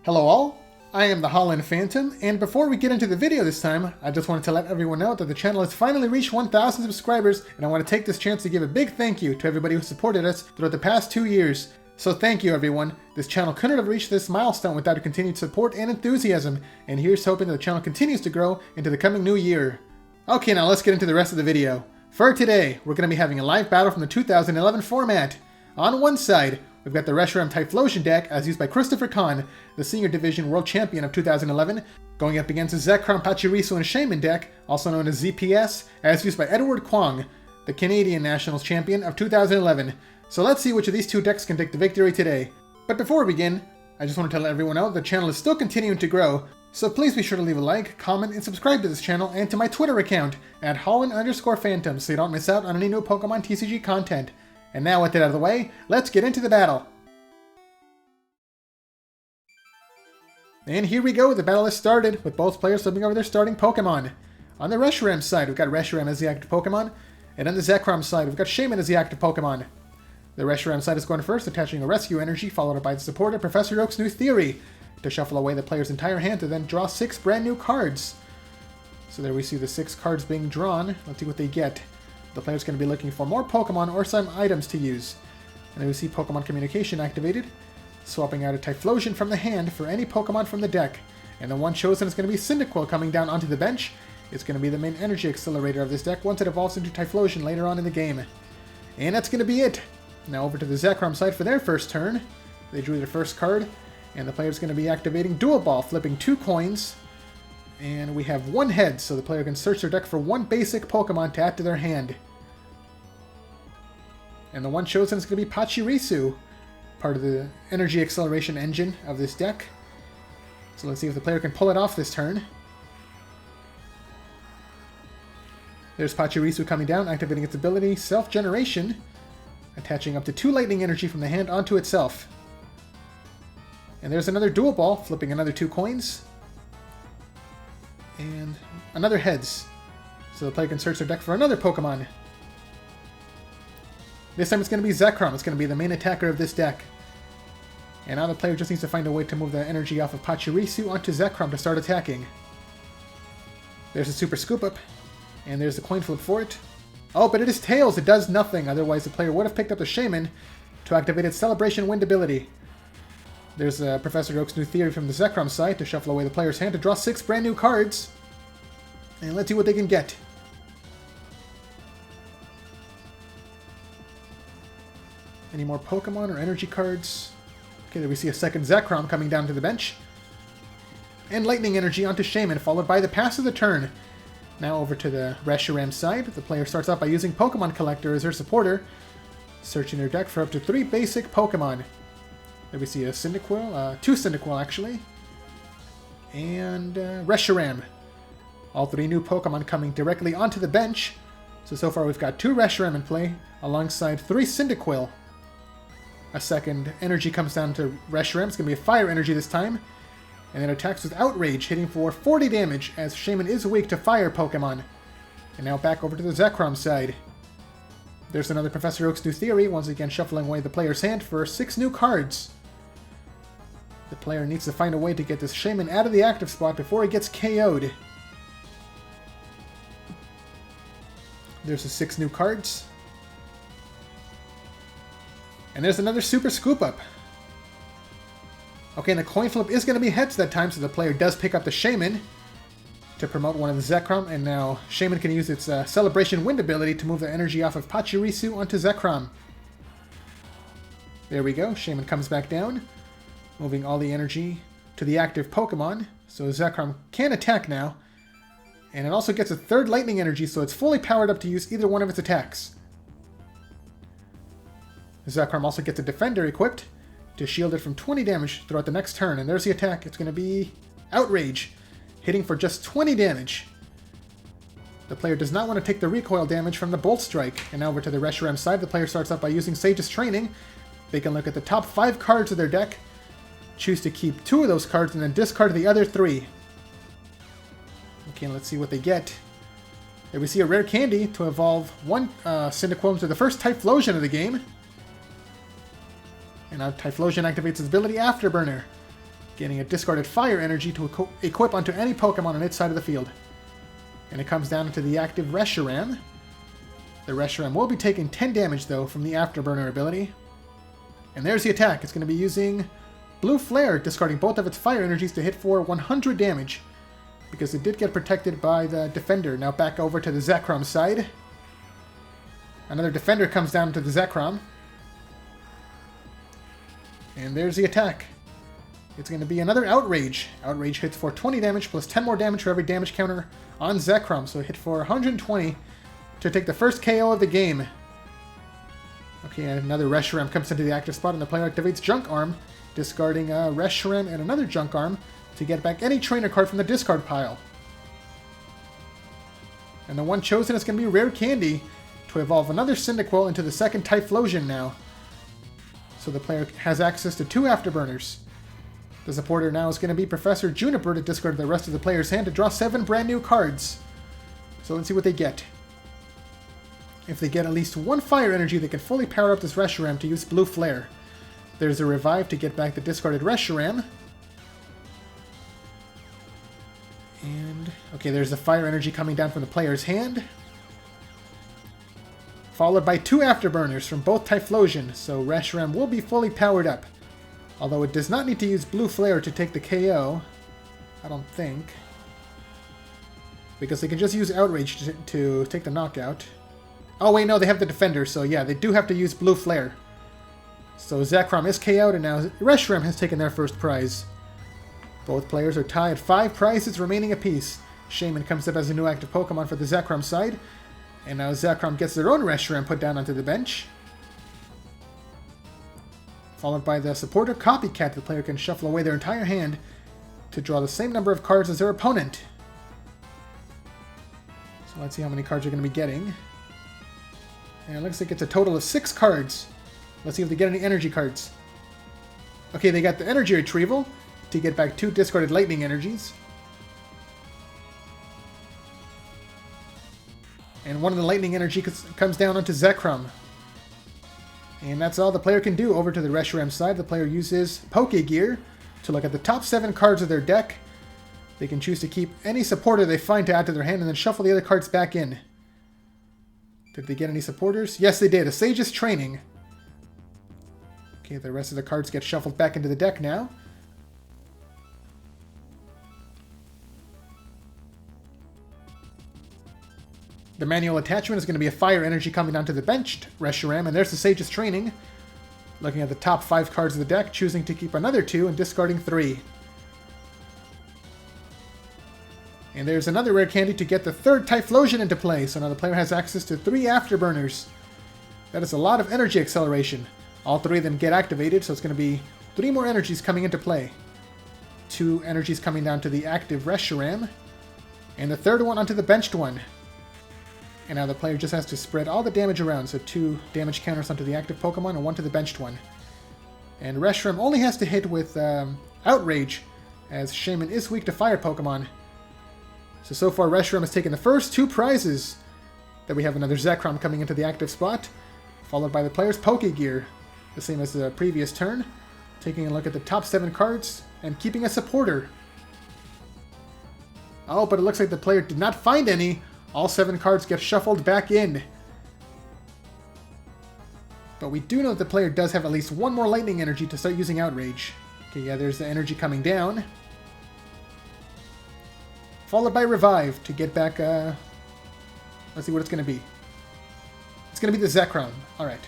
Hello all, I am the Holland Phantom, and before we get into the video this time, I just wanted to let everyone know that the channel has finally reached 1,000 subscribers, and I want to take this chance to give a big thank you to everybody who supported us throughout the past 2 years. So thank you everyone. This channel couldn't have reached this milestone without your continued support and enthusiasm, and here's hoping that the channel continues to grow into the coming new year. Okay, now let's get into the rest of the video. For today, we're going to be having a live battle from the 2011 format. On one side, we've got the Reshiram Typhlosion deck as used by Christopher Khan, the Senior Division World Champion of 2011, going up against the Zekrom, Pachirisu, and Shaymin deck, also known as ZPS, as used by Edward Kuang, the Canadian Nationals Champion of 2011. So let's see which of these two decks can take the victory today. But before we begin, I just want to tell everyone out the channel is still continuing to grow, so please be sure to leave a like, comment, and subscribe to this channel and to my Twitter account at Holland_Phantom so you don't miss out on any new Pokemon TCG content. And now with that out of the way, let's get into the battle. And here we go, the battle has started, with both players flipping over their starting Pokemon. On the Reshiram side, we've got Reshiram as the active Pokemon, and on the Zekrom side, we've got Shaymin as the active Pokemon. The Reshiram side is going first, attaching a Rescue Energy, followed by the support of Professor Oak's new Theory, to shuffle away the player's entire hand to then draw 6 brand new cards. So there we see the 6 cards being drawn. Let's see what they get. The player's going to be looking for more Pokemon or some items to use. And then we see Pokemon Communication activated, swapping out a Typhlosion from the hand for any Pokemon from the deck. And the one chosen is going to be Cyndaquil coming down onto the bench. It's going to be the main energy accelerator of this deck once it evolves into Typhlosion later on in the game. And that's going to be it. Now over to the Zekrom side for their first turn. They drew their first card, and the player's going to be activating Dual Ball, flipping 2 coins. And we have 1 head, so the player can search their deck for 1 basic Pokemon to add to their hand. And the one chosen is going to be Pachirisu, part of the energy acceleration engine of this deck. So let's see if the player can pull it off this turn. There's Pachirisu coming down, activating its ability, Self-Generation, attaching up to 2 lightning energy from the hand onto itself. And there's another Dual Ball, flipping another 2 coins. And another heads. So the player can search their deck for another Pokemon. This time it's going to be Zekrom. It's going to be the main attacker of this deck. And now the player just needs to find a way to move the energy off of Pachirisu onto Zekrom to start attacking. There's a Super Scoop Up. And there's the coin flip for it. Oh, but it is Tails. It does nothing. Otherwise the player would have picked up the Shaymin to activate its Celebration Wind ability. There's Professor Oak's new Theory from the Zekrom side to shuffle away the player's hand to draw 6 brand new cards. And let's see what they can get. Any more Pokemon or energy cards? Okay, there we see a second Zekrom coming down to the bench. And Lightning Energy onto Shaymin, followed by the pass of the turn. Now over to the Reshiram side. The player starts off by using Pokemon Collector as their supporter, searching their deck for up to 3 basic Pokemon. There we see a Cyndaquil, 2 Cyndaquil actually, and Reshiram. All 3 new Pokemon coming directly onto the bench. So far we've got 2 Reshiram in play, alongside 3 Cyndaquil. A second energy comes down to Reshiram. It's going to be a Fire Energy this time. And it attacks with Outrage, hitting for 40 damage, as Shaymin is weak to Fire Pokemon. And now back over to the Zekrom side. There's another Professor Oak's new Theory, once again shuffling away the player's hand for 6 new cards. The player needs to find a way to get this Shaymin out of the active spot before he gets KO'd. There's the 6 new cards. And there's another Super Scoop Up. Okay, and the coin flip is going to be heads that time, so the player does pick up the Shaymin to promote one of the Zekrom, and now Shaymin can use its Celebration Wind ability to move the energy off of Pachirisu onto Zekrom. There we go, Shaymin comes back down, moving all the energy to the active Pokemon, so Zekrom can attack now. And it also gets a 3rd Lightning Energy, so it's fully powered up to use either one of its attacks. Zekrom also gets a Defender equipped to shield it from 20 damage throughout the next turn. And there's the attack. It's going to be Outrage, hitting for just 20 damage. The player does not want to take the recoil damage from the Bolt Strike. And now over to the Reshiram side, the player starts off by using Sage's Training. They can look at the top 5 cards of their deck, choose to keep 2 of those cards, and then discard the other 3. Okay, let's see what they get. There we see a rare candy to evolve 1 Cyndaquil into the first Typhlosion of the game. And now Typhlosion activates its ability Afterburner. getting a discarded fire energy to equip onto any Pokemon on its side of the field. And it comes down to the active Reshiram. The Reshiram will be taking 10 damage, though, from the Afterburner ability. And there's the attack. It's going to be using Blue Flare, discarding both of its fire energies to hit for 100 damage, because it did get protected by the Defender. Now back over to the Zekrom side. Another Defender comes down to the Zekrom. And there's the attack. It's going to be another Outrage. Outrage hits for 20 damage, plus 10 more damage for every damage counter on Zekrom, so it hit for 120 to take the first KO of the game. Okay, and another Reshiram comes into the active spot, and the player activates Junk Arm, discarding Reshiram and another Junk Arm to get back any trainer card from the discard pile. And the one chosen is going to be Rare Candy to evolve another Cyndaquil into the second Typhlosion now. So the player has access to 2 Afterburners. The supporter now is going to be Professor Juniper to discard the rest of the player's hand to draw 7 brand new cards. So let's see what they get. If they get at least 1 fire energy, they can fully power up this Reshiram to use Blue Flare. There's a Revive to get back the discarded Reshiram. And, okay, there's the fire energy coming down from the player's hand. Followed by 2 Afterburners from both Typhlosion, so Reshiram will be fully powered up. Although it does not need to use Blue Flare to take the KO, I don't think. Because they can just use Outrage to take the knockout. Oh wait, no, they have the Defender, so yeah, they do have to use Blue Flare. So Zekrom is KO'd, and now Reshiram has taken their first prize. Both players are tied, 5 prizes remaining apiece. Shaymin comes up as a new active Pokemon for the Zekrom side. And now Zekrom gets their own Reshiram put down onto the bench. Followed by the supporter Copycat. The player can shuffle away their entire hand to draw the same number of cards as their opponent. So let's see how many cards you're going to be getting. And it looks like it's a total of 6 cards. Let's see if they get any energy cards. Okay, they got the Energy Retrieval to get back 2 discarded Lightning Energies. And one of the Lightning Energy comes down onto Zekrom. And that's all the player can do. Over to the Reshiram side, the player uses Pokegear to look at the top 7 cards of their deck. They can choose to keep any supporter they find to add to their hand and then shuffle the other cards back in. Did they get any supporters? Yes, they did. A Sage's Training. Okay, the rest of the cards get shuffled back into the deck now. The manual attachment is going to be a fire energy coming down to the benched Reshiram, and there's the Sage's Training. Looking at the top 5 cards of the deck, choosing to keep another 2 and discarding 3. And there's another Rare Candy to get the third Typhlosion into play, so now the player has access to 3 Afterburners. That is a lot of energy acceleration. All 3 of them get activated, so it's going to be 3 more energies coming into play. 2 energies coming down to the active Reshiram, and the third one onto the benched one. And now the player just has to spread all the damage around, so 2 damage counters onto the active Pokemon and 1 to the benched one. And Reshiram only has to hit with Outrage, as Shaymin is weak to fire Pokemon. So far Reshiram has taken the first 2 prizes. Then we have another Zekrom coming into the active spot, followed by the player's Pokegear, the same as the previous turn. Taking a look at the top 7 cards, and keeping a supporter. Oh, but it looks like the player did not find any. All 7 cards get shuffled back in. But we do know that the player does have at least 1 more Lightning Energy to start using Outrage. Okay, yeah, there's the energy coming down. Followed by Revive to get back, let's see what it's going to be. It's going to be the Zekrom. Alright.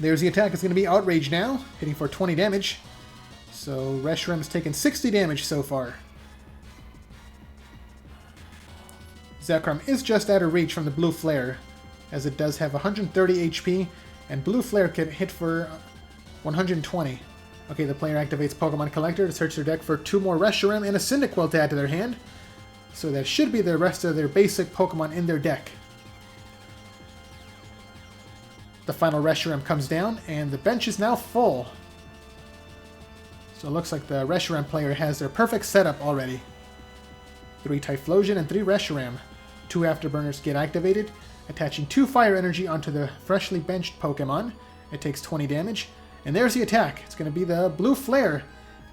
There's the attack. It's going to be Outrage now, hitting for 20 damage. So Reshiram has taken 60 damage so far. Zekrom is just out of reach from the Blue Flare, as it does have 130 HP, and Blue Flare can hit for 120. Okay, the player activates Pokemon Collector to search their deck for 2 more Reshiram and a Cyndaquil to add to their hand. So that should be the rest of their basic Pokemon in their deck. The final Reshiram comes down, and the bench is now full. So it looks like the Reshiram player has their perfect setup already. 3 Typhlosion and 3 Reshiram. 2 Afterburners get activated, attaching 2 Fire Energy onto the freshly benched Pokemon. It takes 20 damage. And there's the attack. It's going to be the blue flare,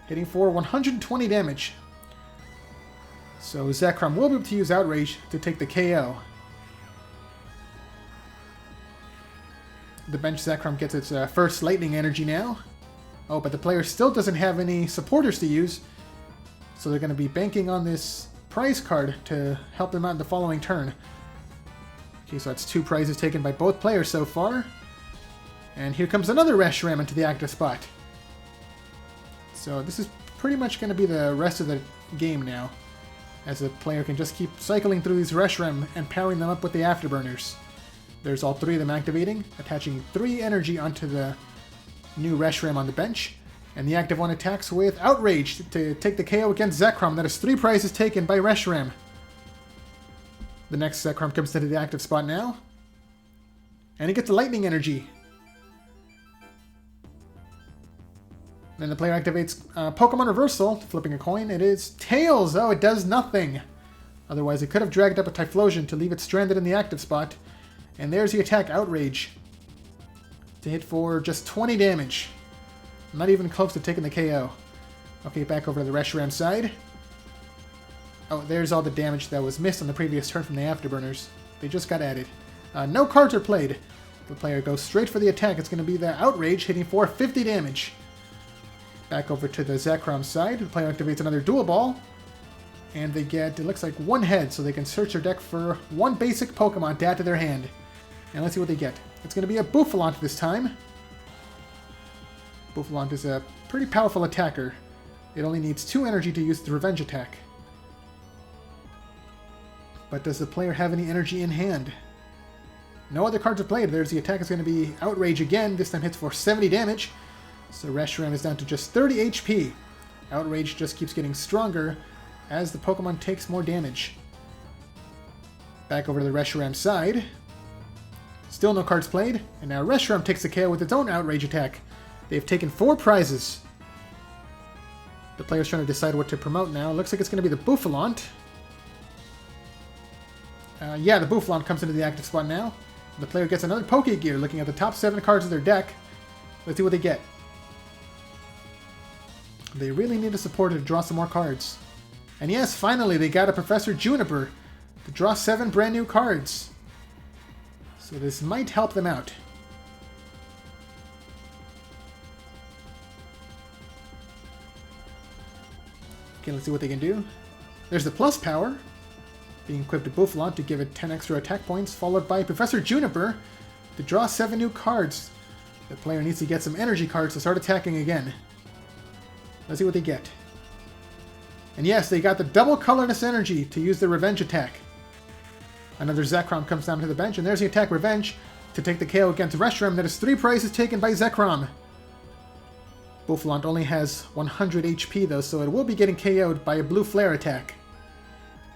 hitting for 120 damage. So Zekrom will be able to use Outrage to take the KO. The bench Zekrom gets its first lightning energy now. Oh, but the player still doesn't have any supporters to use, so they're going to be banking on this prize card to help them out in the following turn. Okay, so that's 2 prizes taken by both players so far. And here comes another Reshiram into the active spot. So this is pretty much going to be the rest of the game now, as the player can just keep cycling through these Reshiram and powering them up with the Afterburners. There's all 3 of them activating, attaching 3 energy onto the new Reshiram on the bench. And the active one attacks with Outrage to take the KO against Zekrom. That is 3 prizes taken by Reshiram. The next Zekrom comes into the active spot now. And he gets a lightning energy. Then the player activates Pokemon Reversal, flipping a coin. It is Tails! Oh, it does nothing! Otherwise, it could have dragged up a Typhlosion to leave it stranded in the active spot. And there's the attack, Outrage, to hit for just 20 damage. Not even close to taking the KO. Okay, back over to the Reshiram side. Oh, there's all the damage that was missed on the previous turn from the Afterburners. They just got added. No cards are played. The player goes straight for the attack. It's going to be the Outrage, hitting for 50 damage. Back over to the Zekrom side. The player activates another Dual Ball. And they get, it looks like, 1 head, so they can search their deck for 1 basic Pokemon to add to their hand. And let's see what they get. It's going to be a Bouffalant this time. Bouffalant is a pretty powerful attacker. It only needs 2 energy to use the revenge attack. But does the player have any energy in hand? No other cards are played. There's the attack is going to be Outrage again. This time hits for 70 damage. So Reshiram is down to just 30 HP. Outrage just keeps getting stronger as the Pokemon takes more damage. Back over to the Reshiram side. Still no cards played. And now Reshiram takes the KO with its own Outrage attack. They've taken 4 prizes. The player's trying to decide what to promote now. Looks like it's going to be the Bouffalant. Yeah, the Bouffalant comes into the active spot now. The player gets another Pokegear, looking at the top 7 cards of their deck. Let's see what they get. They really need a supporter to draw some more cards. And yes, finally, they got a Professor Juniper to draw 7 brand new cards. So this might help them out. Okay, let's see what they can do. There's the Plus Power, being equipped to Bouffalant to give it 10 extra attack points, followed by Professor Juniper to draw 7 new cards. The player needs to get some energy cards to start attacking again. Let's see what they get. And yes, they got the double colorless energy to use the revenge attack. Another Zekrom comes down to the bench, and there's the attack Revenge to take the KO against Reshiram. That is 3 prizes taken by Zekrom. Bouffalant only has 100 HP though, so it will be getting KO'd by a blue flare attack.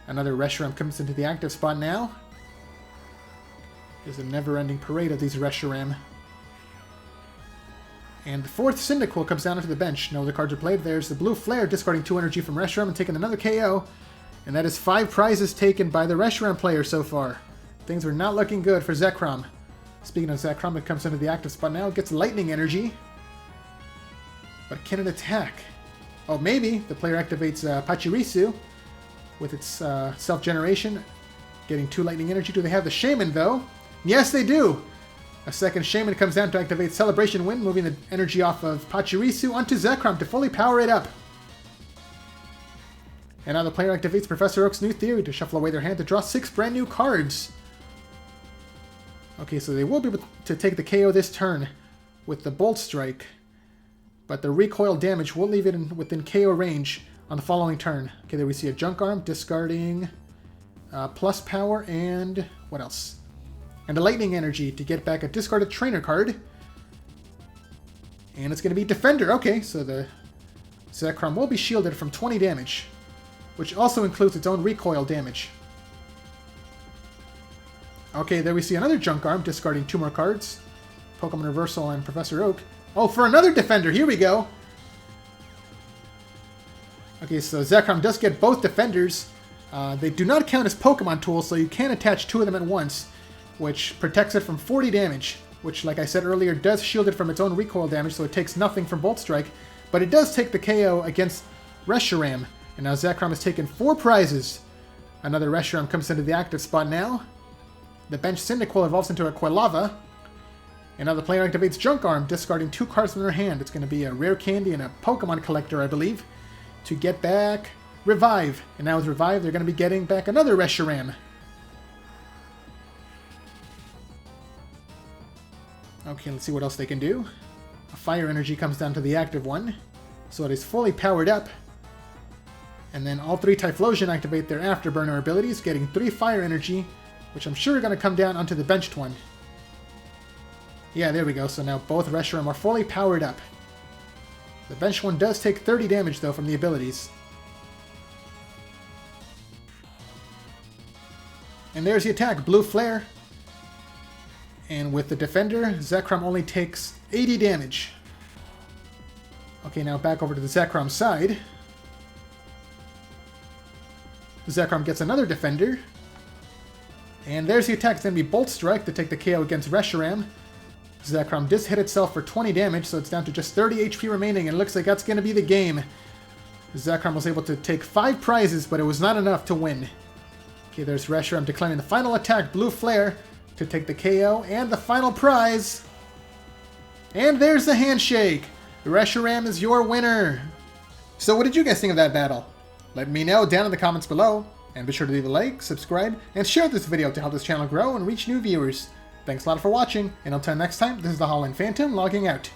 Another Reshiram comes into the active spot now. There's a never-ending parade of these Reshiram. And the 4th Cyndaquil comes down onto the bench. No other cards are played. There's the blue flare discarding 2 energy from Reshiram and taking another KO. And that is 5 prizes taken by the Reshiram player so far. Things are not looking good for Zekrom. Speaking of Zekrom, it comes into the active spot now. It gets lightning energy. But can it attack? Oh, maybe. The player activates Pachirisu with its self-generation, getting 2 lightning energy. Do they have the Shaymin, though? Yes, they do! A second Shaymin comes down to activate Celebration Wind, moving the energy off of Pachirisu onto Zekrom to fully power it up. And now the player activates Professor Oak's new theory to shuffle away their hand to draw 6 brand new cards. Okay, so they will be able to take the KO this turn with the Bolt Strike, but the recoil damage will leave it within KO range on the following turn. Okay, there we see a Junk Arm discarding Plus Power and what else? And a Lightning Energy to get back a discarded trainer card. And it's going to be Defender. Okay, so the Zekrom will be shielded from 20 damage, which also includes its own recoil damage. Okay, there we see another Junk Arm discarding 2 more cards. Pokemon Reversal and Professor Oak. Oh, for another Defender! Here we go! Okay, so Zekrom does get both Defenders. They do not count as Pokemon tools, so you can attach 2 of them at once, which protects it from 40 damage. which, like I said earlier, does shield it from its own recoil damage, so it takes nothing from Bolt Strike, but it does take the KO against Reshiram. And now Zekrom has taken 4 prizes. Another Reshiram comes into the active spot now. The bench Cyndaquil evolves into a Quilava. And now the player activates Junk Arm, discarding 2 cards from their hand. It's going to be a Rare Candy and a Pokemon Collector, I believe, to get back Revive. And now with Revive, they're going to be getting back another Reshiram. Okay, let's see what else they can do. A Fire Energy comes down to the active one, so it is fully powered up. And then all 3 Typhlosion activate their Afterburner abilities, getting 3 Fire Energy, which I'm sure are going to come down onto the benched one. Yeah, there we go. So now both Reshiram are fully powered up. The benched one does take 30 damage, though, from the abilities. And there's the attack, Blue Flare. And with the Defender, Zekrom only takes 80 damage. Okay, now back over to the Zekrom side. Zekrom gets another Defender. And there's the attack. It's going to be Bolt Strike to take the KO against Reshiram. Zekrom does hit itself for 20 damage, so it's down to just 30 HP remaining, and it looks like that's going to be the game. Zekrom was able to take 5 prizes, but it was not enough to win. Okay, there's Reshiram declaring the final attack, Blue Flare, to take the KO and the final prize. And there's the handshake! Reshiram is your winner! So what did you guys think of that battle? Let me know down in the comments below, and be sure to leave a like, subscribe, and share this video to help this channel grow and reach new viewers. Thanks a lot for watching, and until next time, this is the Holland Phantom logging out.